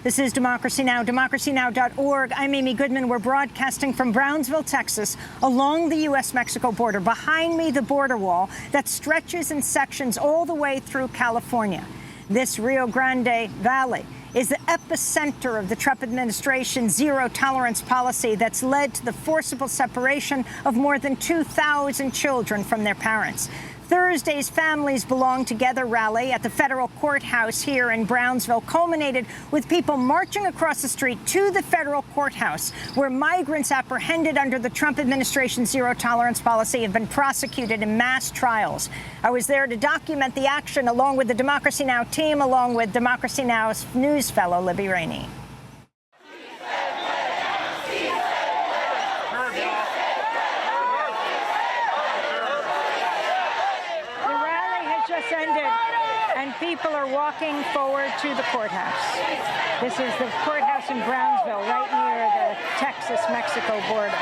This is Democracy Now!, democracynow.org. I'm Amy Goodman. We're broadcasting from Brownsville, Texas, along the U.S.-Mexico border. Behind me, the border wall that stretches in sections all the way through California. This Rio Grande Valley is the epicenter of the Trump administration's zero-tolerance policy that's led to the forcible separation of more than 2,000 children from their parents. Thursday's Families Belong Together rally at the federal courthouse here in Brownsville culminated with people marching across the street to the federal courthouse, where migrants apprehended under the Trump administration's zero-tolerance policy have been prosecuted in mass trials. I was there to document the action along with the Democracy Now! Team, along with Democracy Now!'s news fellow, Libby Rainey. Ended, and people are walking forward to the courthouse. This is the courthouse in Brownsville, right near the Texas-Mexico border.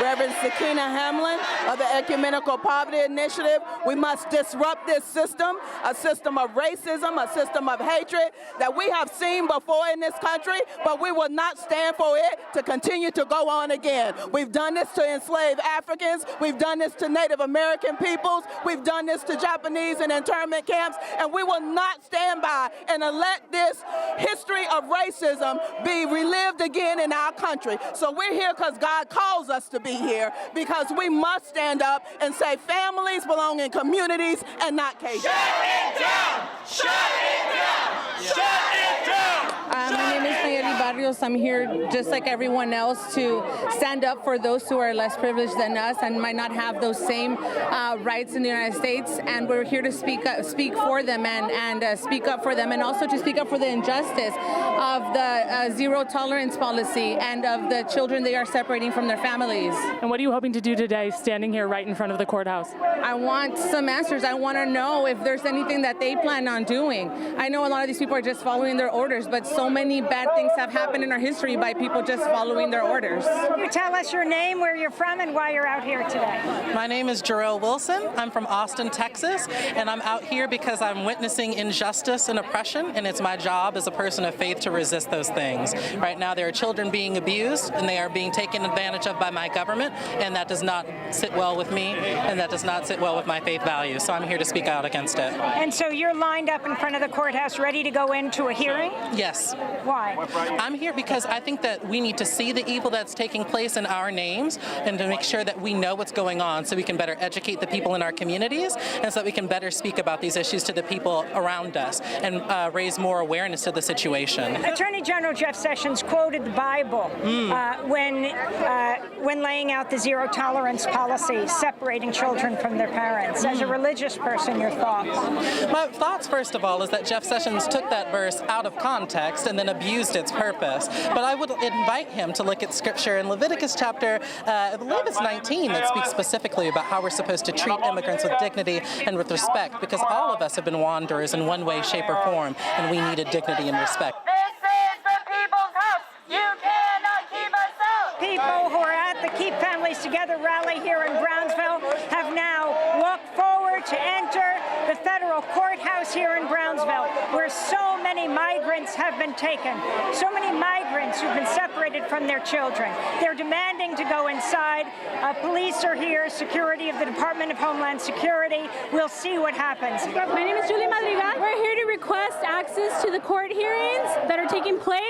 Reverend Sakina Hamlin of the Ecumenical Poverty Initiative. We must disrupt this system, a system of racism, a system of hatred that we have seen before in this country, but we will not stand for it to continue to go on again. We've done this to enslaved Africans. We've done this to Native American peoples. We've done this to Japanese in internment camps, and we will not stand by and let this history of racism be relived again in our country. So we're here because God calls us to be here, because we must stand up and say families belong in communities and not cages. Shut it down! Shut it down! Shut it down! My name is Nayeli Barrios. I'm here just like everyone else to stand up for those who are less privileged than us and might not have those same rights in the United States. And we're here to speak for them and speak up for them, and also to speak up for the injustice of the zero tolerance policy and of the children they are separating from their families. And what are you hoping to do today, standing here right in front of the courthouse? I want some answers. I want to know if there's anything that they plan on doing. I know a lot of these people are just following their orders, but so many bad things have happened in our history by people just following their orders. Can you tell us your name, where you're from, and why you're out here today? My name is Jarrell Wilson. I'm from Austin, Texas, and I'm out here because I'm witnessing injustice and oppression, and it's my job as a person of faith to resist those things. Right now, there are children being abused, and they are being taken advantage of by my government, and that does not sit well with me, and that does not sit well with my faith values. So I'm here to speak out against it. And so you're lined up in front of the courthouse, ready to go into a hearing? Yes. Why? I'm here because I think that we need to see the evil that's taking place in our names and to make sure that we know what's going on so we can better educate the people in our communities and so that we can better speak about these issues to the people around us and raise more awareness to the situation. Attorney General Jeff Sessions quoted the Bible when laying out the zero tolerance policy, separating children from their parents. As a religious person, your thoughts? My thoughts, first of all, is that Jeff Sessions took that verse out of context and then abused its purpose. But I would invite him to look at scripture in Leviticus chapter, I believe it's 19, that speaks specifically about how we're supposed to treat immigrants with dignity and with respect, because all of us have been wanderers in one way, shape, or form, and we needed dignity and respect. This is the people's house. You cannot keep us out. People who are at the Keep Families Together rally here in Brownsville have now walked forward to enter the federal courthouse here in Brownsville, where so many migrants have been taken, so many migrants who've been separated from their children. They're demanding to go inside. Police are here, security of the Department of Homeland Security. We'll see what happens. My name is Julie Madrigal. We're here to request access to the court hearings that are taking place.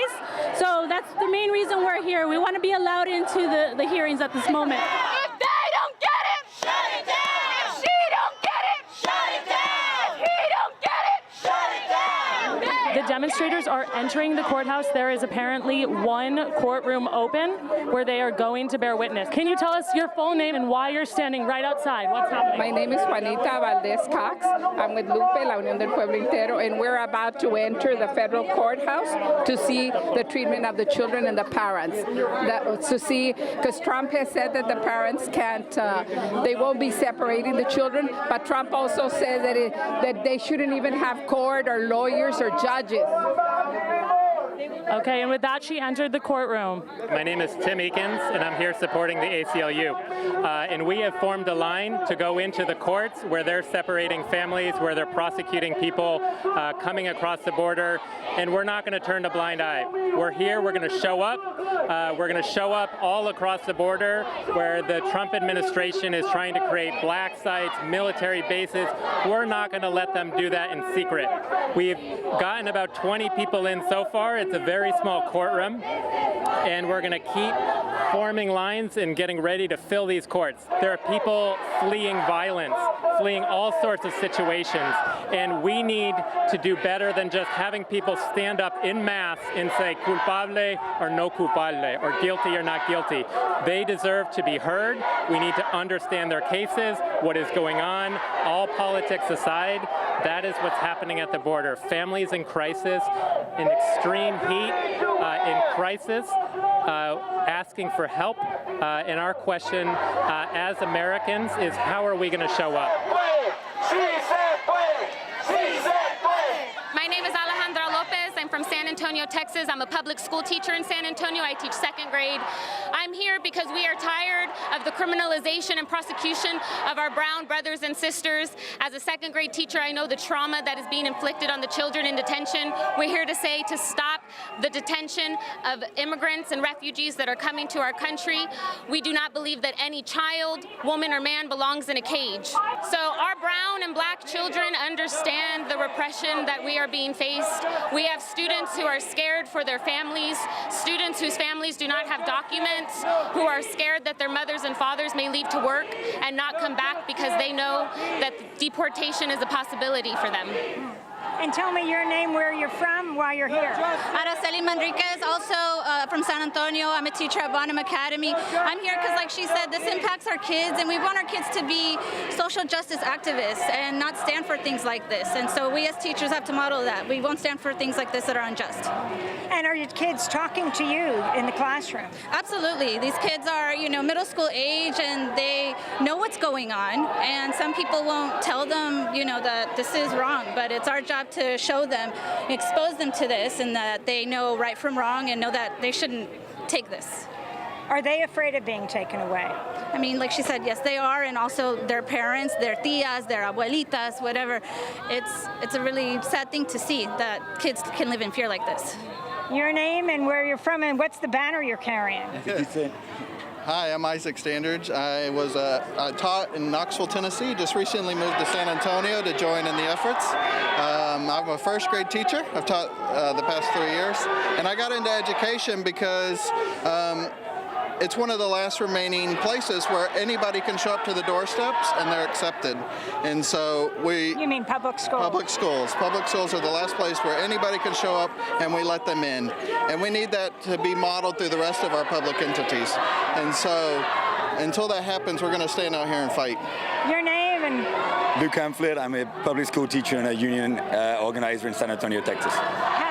So that's the main reason we're here. We want to be allowed into the hearings at this moment. If they don't get it, shut it down. If she don't get it, shut it down. If he don't get it, shut it down. The demonstrators are entering the courthouse. There is apparently one courtroom open where they are going to bear witness. Can you tell us your full name and why you're standing right outside? What's happening? My name is Juanita Valdez Cox. I'm with Lupe, La Unión del Pueblo Entero, and we're about to enter the federal courthouse to see the treatment of the children and the parents. To see, because Trump has said that the parents can't, they won't be separating the children, but Trump also says that they shouldn't even have court or lawyers or judges. Okay, and with that, she entered the courtroom. My name is Tim Eakins, and I'm here supporting the ACLU. And we have formed a line to go into the courts where they're separating families, where they're prosecuting people coming across the border, and we're not going to turn a blind eye. We're here, we're going to show up. We're going to show up all across the border where the Trump administration is trying to create black sites, military bases. We're not going to let them do that in secret. We've gotten about 20 people in so far. It's a very small courtroom, and we're going to keep forming lines and getting ready to fill these courts. There are people fleeing violence, fleeing all sorts of situations, and we need to do better than just having people stand up in mass and say culpable or no culpable, or guilty or not guilty. They deserve to be heard. We need to understand their cases, what is going on, all politics aside. That is what's happening at the border. Families in crisis, in extreme heat, in crisis, asking for help. And our question as Americans is, how are we going to show up? My name is Alejandra Lopez. I'm from San Antonio, Texas. I'm a public school teacher in San Antonio. I teach second grade. I'm here because we are tired of the criminalization and prosecution of our brown brothers and sisters. As a second grade teacher, I know the trauma that is being inflicted on the children in detention. We're here to say to stop the detention of immigrants and refugees that are coming to our country. We do not believe that any child, woman, or man belongs in a cage. So our brown and black children understand the repression that we are being faced. We have students who are scared for their families, students whose families do not have documents, who are scared that their mothers and fathers may leave to work and not come back because they know that deportation is a possibility for them. And tell me your name, where you're from, why you're here. Araceli Manriquez, also from San Antonio. I'm a teacher at Bonham Academy. I'm here because, like she said, this impacts our kids, and we want our kids to be social justice activists and not stand for things like this. And so we as teachers have to model that. We won't stand for things like this that are unjust. And are your kids talking to you in the classroom? Absolutely. These kids are, middle school age, and they know what's going on. And some people won't tell them, that this is wrong, but it's our job to show them, expose them to this, and that they know right from wrong and know that they shouldn't take this. Are they afraid of being taken away? I mean, like she said, yes, they are, and also their parents, their tias, their abuelitas, whatever. It's a really sad thing to see that kids can live in fear like this. Your name and where you're from, and what's the banner you're carrying? Hi, I'm Isaac Standridge. I taught in Knoxville, Tennessee. Just recently moved to San Antonio to join in the efforts. I'm a first grade teacher. I've taught the past 3 years. And I got into education because it's one of the last remaining places where anybody can show up to the doorsteps and they're accepted. And so You mean public schools? Public schools. Public schools are the last place where anybody can show up and we let them in. And we need that to be modeled through the rest of our public entities. And so until that happens, we're going to stand out here and fight. Your name and... Luke Hamflet. I'm a public school teacher and a union organizer in San Antonio, Texas.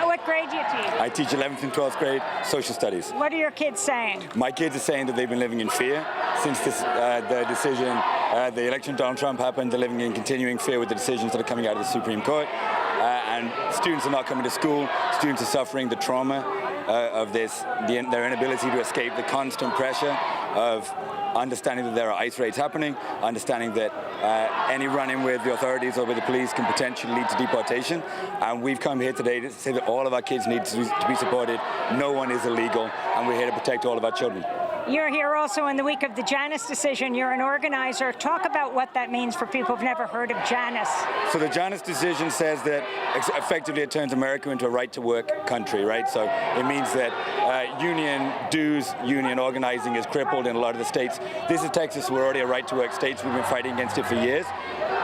What grade do you teach? I teach 11th and 12th grade social studies. What are your kids saying? My kids are saying that they've been living in fear since the decision, the election of Donald Trump happened. They're living in continuing fear with the decisions that are coming out of the Supreme Court. And students are not coming to school. Students are suffering the trauma of this, their inability to escape the constant pressure of understanding that there are ICE raids happening, understanding that any run-in with the authorities or with the police can potentially lead to deportation. And we've come here today to say that all of our kids need to be supported. No one is illegal, and we're here to protect all of our children. You're here also in the week of the Janus decision. You're an organizer. Talk about what that means for people who've never heard of Janus. So the Janus decision says that effectively it turns America into a right-to-work country, right? So it means that union dues, union organizing is crippled in a lot of the states. This is Texas. We're already a right-to-work state. We've been fighting against it for years.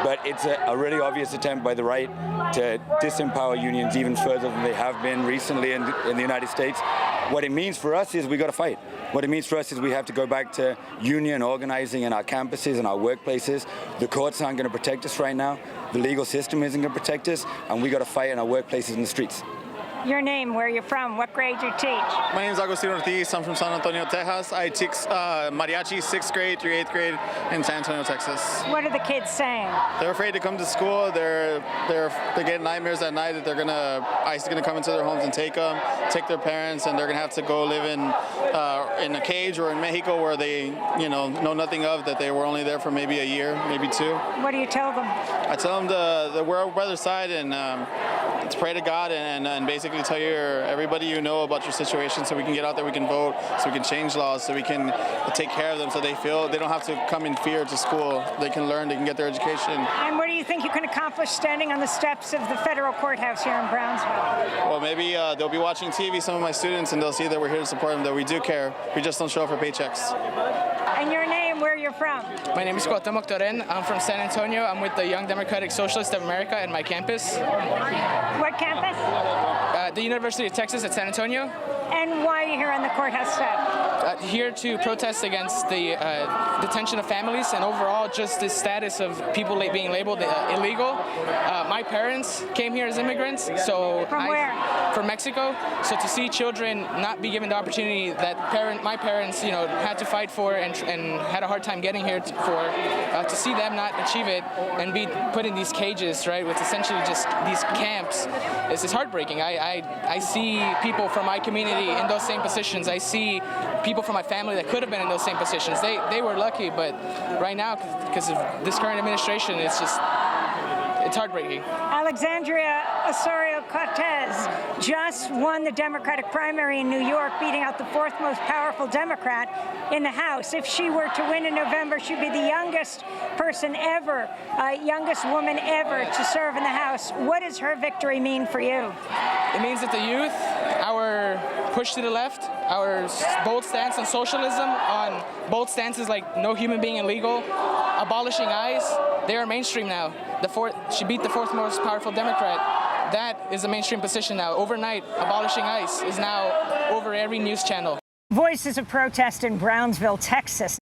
But it's a really obvious attempt by the right to disempower unions even further than they have been recently in the United States. What it means for us is we got to fight. What it means for us is we have to go back to union organizing in our campuses and our workplaces. The courts aren't going to protect us right now. The legal system isn't going to protect us, and we got to fight in our workplaces and the streets. Your name, where you're from, what grade you teach? My name is Agustin Ortiz. I'm from San Antonio, Texas. I teach mariachi 6th grade through 8th grade in San Antonio, Texas. What are the kids saying? They're afraid to come to school. They get nightmares at night that ICE is gonna come into their homes and take their parents, and they're gonna have to go live in a cage or in Mexico where they know nothing of, that they were only there for maybe a year, maybe 2. What do you tell them? I tell them to wear by their side and to pray to God and basically tell everybody you know about your situation, so we can get out there, we can vote, so we can change laws, so we can take care of them, so they feel they don't have to come in fear to school. They can learn, they can get their education. And what do you think you can accomplish standing on the steps of the federal courthouse here in Brownsville? Well, maybe they'll be watching TV, some of my students, and they'll see that we're here to support them, that we do care. We just don't show up for paychecks. And your name, where you're from? My name is Cuauhtémoc Toren. I'm from San Antonio. I'm with the Young Democratic Socialists of America at my campus. What campus? The University of Texas at San Antonio. And why are you here on the courthouse step? Here to protest against the detention of families and overall just the status of people being labeled illegal. My parents came here as immigrants, so From where? From Mexico. So to see children not be given the opportunity that my parents, had to fight for and had a hard time getting here to see them not achieve it and be put in these cages, right, with essentially just these camps, it's heartbreaking. I see people from my community in those same positions. I see people from my family that could have been in those same positions. They were lucky, but right now, because of this current administration, it's heartbreaking. Alexandria Osorio-Cortez just won the Democratic primary in New York, beating out the 4th most powerful Democrat in the House. If she were to win in November, she'd be the youngest person ever, youngest woman ever to serve in the House. What does her victory mean for you? It means that the youth, our push to the left, our bold stance on socialism, on bold stances like no human being illegal, abolishing ICE, they are mainstream now. She beat the 4th most powerful Democrat. That is a mainstream position now. Overnight, abolishing ICE is now over every news channel. Voices of protest in Brownsville, Texas.